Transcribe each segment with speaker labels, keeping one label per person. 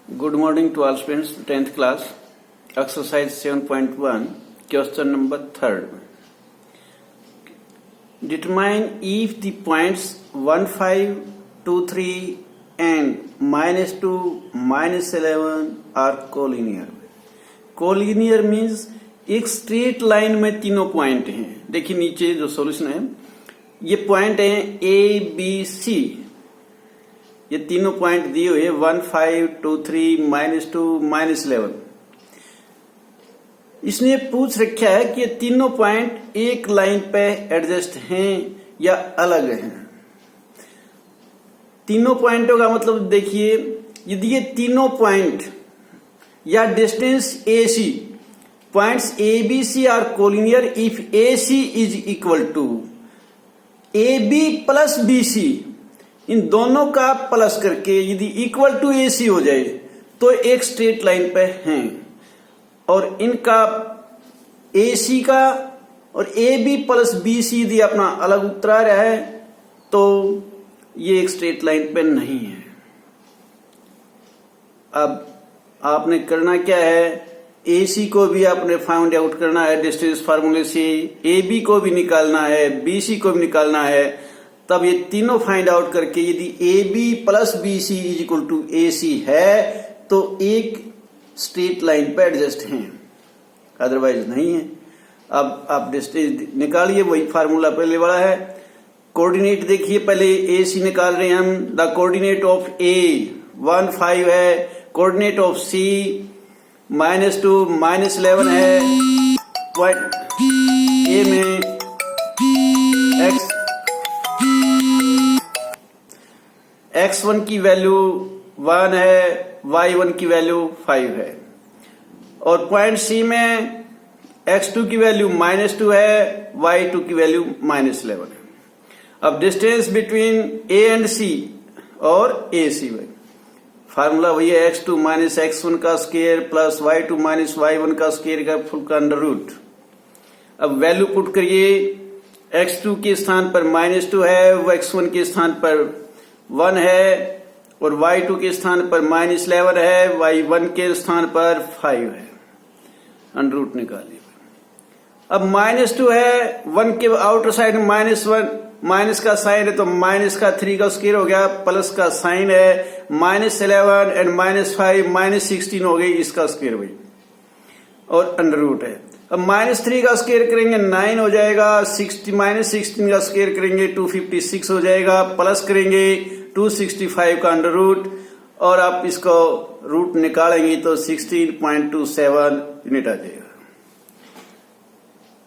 Speaker 1: Good morning to all students, 10th class, exercise 7.1, question number 3rd. Determine if the points 1, 5, 2, 3 and minus 2, minus 11 are collinear. Collinear means एक straight line में तीनों point हैं. देखिए नीचे जो solution है, ये पॉइंट हैं ए बी सी. ये तीनों पॉइंट दिए हुए 1, 5, 2, 3, -2, -11. इसने पूछ रखा है कि ये तीनों पॉइंट एक लाइन पे एडजस्ट हैं या अलग हैं. तीनों पॉइंटों का मतलब देखिए, यदि ये तीनों पॉइंट या distance A C, points A B C are collinear if A C is equal to A B plus B C. इन दोनों का प्लस करके यदि इक्वल टू ए सी हो जाए तो एक स्ट्रेट लाइन पे हैं. और इनका ए सी का और A B plus B C यदि अपना अलग उत्तर आ रहा है तो ये एक स्ट्रेट लाइन पे नहीं है. अब आपने करना क्या है, ए सी को भी आपने फाइंड आउट करना है डिस्टेंस फार्मूले से, ए बी को भी निकालना है, बी सी को भी निकालना है. तब ये तीनों फाइंड आउट करके यदि A B plus B C is equal to A C है तो एक स्ट्रेट लाइन पे एडजस्ट हैं, अदरवाइज नहीं है. अब आप डिस्टेंस निकालिए, वही फार्मूला पहले वाला है. कोऑर्डिनेट देखिए, पहले ए सी निकाल रहे हैं हम. द कोऑर्डिनेट ऑफ ए 1, 5 है. कोऑर्डिनेट ऑफ सी -2, -11 है. पॉइंट ए में x1 की वैल्यू 1 है, y1 की वैल्यू 5 है. और पॉइंट सी में x2 की वैल्यू -2 है, y2 की वैल्यू -11 है. अब distance between a and c और a c में फार्मूला वही है, x2 माइनस x1 का square plus y2 minus y1 का स्क्वायर का फुल का अंडर रूट. अब वैल्यू पुट करिए, x2 के स्थान पर -2 है, x1 के स्थान पर 1 है और y2 के स्थान पर -11 है, y1 के स्थान पर 5 है. अंडर रूट निकालिए. अब -2 है, 1 के आउटर साइड में -1, माइनस का साइन है तो माइनस का 3 का स्क्वायर हो गया, प्लस का साइन है, -11 एंड -5 -16 हो गई, इसका स्क्वायर हुई और अंडर रूट है. अब -3 का स्क्वायर करेंगे 9 हो जाएगा, -16 का स्क्वायर करेंगे 256 हो जाएगा, प्लस करेंगे 265 का अंडर रूट और आप इसको रूट निकालेंगे तो 16.27 यूनिट आ जाएगा.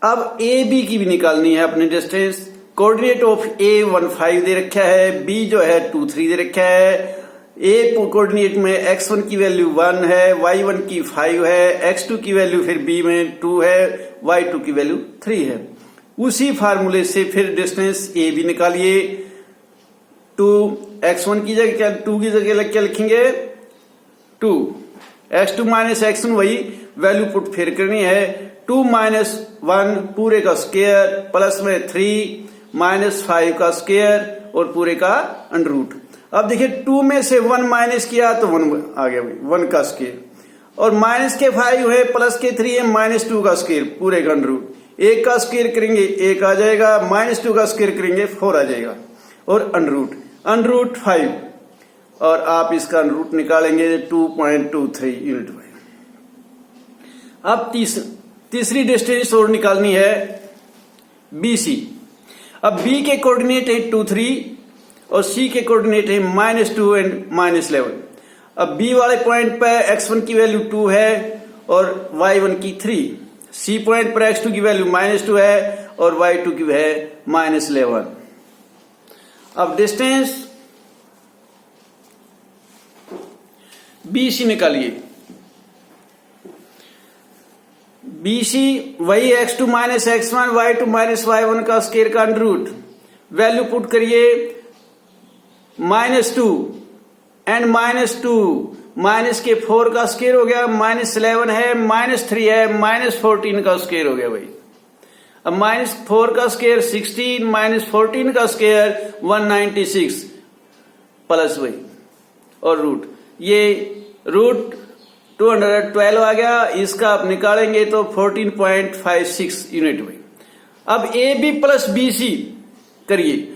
Speaker 1: अब ए बी की भी निकालनी है अपनी डिस्टेंस. कोऑर्डिनेट ऑफ ए 1, 5 दे रखा है, बी जो है 2, 3 दे रखा है. ए कोऑर्डिनेट में x1 की वैल्यू 1 है, y1 की 5 है, x2 की वैल्यू फिर b में 2 है, y2 की वैल्यू 3 है. उसी फार्मूले से फिर डिस्टेंस ए बी निकालिए. 2 x1 की जगह क्या, 2 की जगह क्या लिखेंगे 2, x2 माइनस x1 वही वैल्यू पुट फिर करनी है. 2 माइनस 1 पूरे का स्क्वायर प्लस में 3 -5 का स्क्वायर और पूरे का अंडर रूट. अब देखिए 2 में से 1 माइनस किया तो 1 आ गया, 1 का स्क्वायर और माइनस के 5 है, प्लस के 3 है, -2 का स्क्वायर पूरे का अंडर रूट. 1 का स्क्वायर करेंगे 1 आ जाएगा, -2 का स्क्वायर करेंगे 4 आ जाएगा और अंडर रूट 5 और आप इसका अंडर रूट निकालेंगे 2.23 यूनिट में. अब तीसरी डिस्टेंस और निकालनी है बी सी. अब बी के कोऑर्डिनेट है 2, 3 और सी के कोऑर्डिनेट है -2 एंड -11. अब बी वाले पॉइंट पर x1 की वैल्यू 2 है और y1 की 3. सी पॉइंट पर x2 की वैल्यू -2 है और y2 की है -11. अब डिस्टेंस बी सी निकालिए. बी सी वही x2 minus x1, y2 minus y1 का स्क्वायर का अंडर रूट. वैल्यू पुट करिए, -2 एंड -2 माइनस के 4 का स्क्वायर हो गया, -11 है, -3 है, -14 का स्क्वायर हो गया भाई. अब -4 का स्क्वायर 16, -14 का स्क्वायर 196 प्लस वही और रूट. ये रूट 212 आ गया, इसका आप निकालेंगे तो 14.56 यूनिट हुई। अब A B plus B C करिए।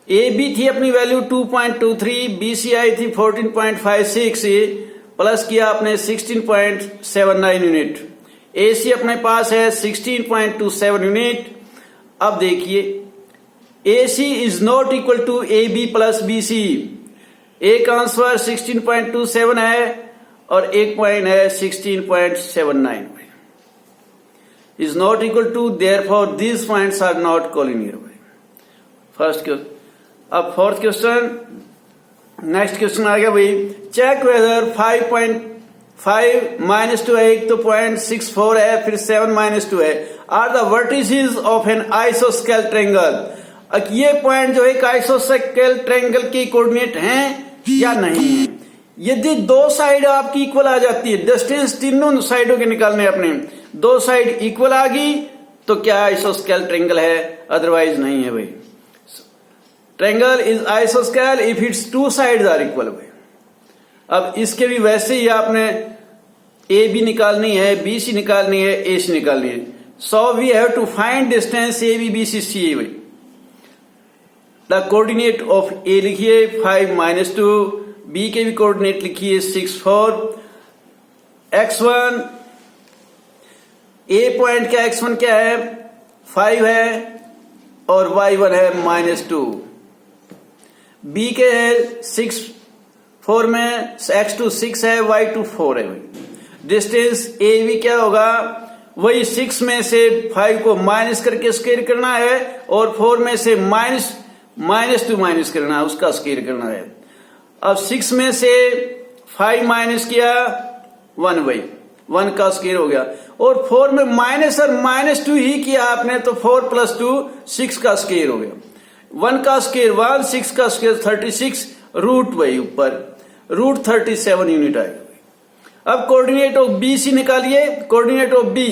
Speaker 1: ए बी थी अपनी वैल्यू 2.23, बी सी आई थी 14.56, प्लस किया आपने 16.79 यूनिट। ए सी अपने पास है 16.27 यूनिट। अब देखिए A C is not equal to A B plus B C. A का आंसर 16.27 है और एक पॉइंट है 16.79 is not equal to, therefore these points are not collinear. First question. अब फोर्थ क्वेश्चन, नेक्स्ट क्वेश्चन आ गया भाई, चेक वेदर 5.5 माइनस 2 है, एक तो 0.64 है, फिर 7 माइनस 2 है, are the vertices of an आइसोस्केल ट्रायंगल। ये पॉइंट जो एक आइसोस्केल ट्रायंगल की कोऑर्डिनेट हैं या नहीं है। यदि दो साइड आपकी इक्वल आ जाती है, डिस्टेंस तीनों साइडों के निकालने अपने, दो साइड इक्वल आ गई तो क्या आइसोस्केल ट्रायंगल है, अदरवाइज नहीं है भाई। ट्रायंगल इज आइसोस्केल if its two sides are equal भाई। अब इसके भी वैसे ही आपने ए बी निकालनी है, बी सी निकालनी है, ए सी निकालनी है। So we have to find distance A B B C C A भाई। द कोऑर्डिनेट ऑफ ए लिखिए 5 माइनस 2, बी के भी कोऑर्डिनेट लिखिए 6 4, x1 ए पॉइंट क्या x1 क्या है 5 है और y1 है -2, बी के है 6 4 में x2 6 है, y2 4 है भाई। डिस्टेंस ए बी क्या होगा, वही 6 में से 5 को माइनस करके स्क्वायर करना है और 4 में से -2 माइनस करना है, उसका स्क्वायर करना है। अब 6 में से 5 माइनस किया 1 भाई, 1 का स्क्वायर हो गया, और 4 में माइनस और -2 ही किया आपने तो 4 + 2 6 का स्क्वायर हो गया। 1 का स्क्वायर 1, 6 का स्क्वायर 36, रूट भाई ऊपर रूट 37 यूनिट आएगा। अब कोऑर्डिनेट ऑफ बी सी निकालिए। कोऑर्डिनेट ऑफ बी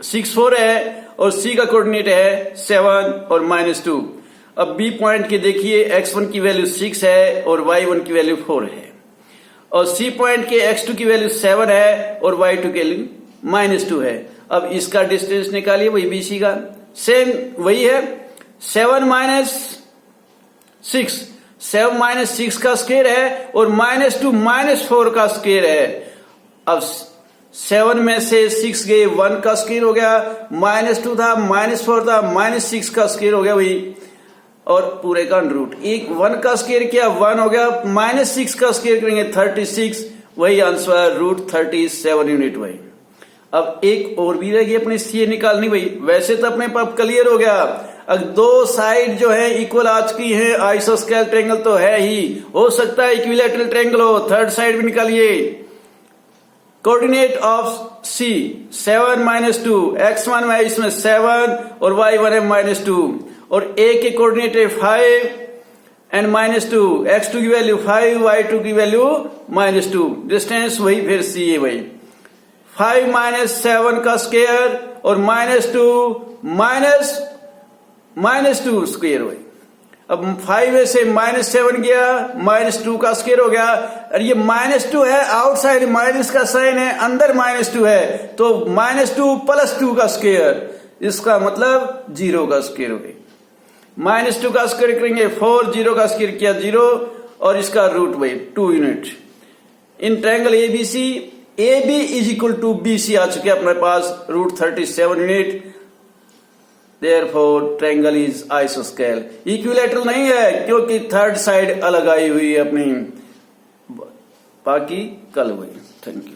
Speaker 1: 6 4 है और सी का कोऑर्डिनेट है 7 और -2। अब बी पॉइंट के देखिए x1 की वैल्यू 6 है और y1 की वैल्यू 4 है, और सी पॉइंट के x2 की वैल्यू 7 है और y2 की वैल्यू -2 है। अब इसका डिस्टेंस निकालिए वही BC का, सेम वही है 7 - 6, 7 - 6 का स्क्वायर है और -2 -4 का स्क्वायर है। अब 7 में से 6 गए 1 का स्क्वायर हो गया, -2 था -4 था -6 का स्क्वायर हो गया वही, और पूरे का रूट। एक 1 का स्क्वायर किया 1 हो गया, -6 का स्क्वायर करेंगे 36, वही आंसर रूट 37 यूनिट वही। अब एक और भी रहेगी अपनी सी निकालनी भाई। वैसे तो अपने पास क्लियर हो गया, अब दो साइड जो है इक्वल आ चुकी है, आइसोस्केल ट्रायंगल तो है ही, हो सकता है इक्विलैटरल ट्रायंगल हो। थर्ड साइड भी निकालिए। कोऑर्डिनेट ऑफ सी 7 - 2, x1 में इसमें 7 और y1 है -2, और ए के कोऑर्डिनेट है 5 एंड -2, x2 की वैल्यू 5, y2 की वैल्यू -2। डिस्टेंस वही फिर सी है भाई, 5 - 7 का स्क्वायर और -2 स्क्वायर हुई। अब 5 में से -7 गया, -2 का स्क्वायर हो गया, और ये -2 है, आउटसाइड माइनस का साइन है, अंदर -2 है, तो -2 + 2 का स्क्वायर, इसका मतलब 0 का स्क्वायर हो गई। -2 का स्क्वायर करेंगे 4, 0 का स्क्वायर किया 0, और इसका रूट भाई 2 unit. In triangle ABC, AB is equal to BC आ चुके अपने पास root 37 unit. Therefore triangle is आइसोस्केल। इक्विलैटरल नहीं है क्योंकि थर्ड साइड अलग आई हुई है अपनी, बाकी कल हुई। Thank you.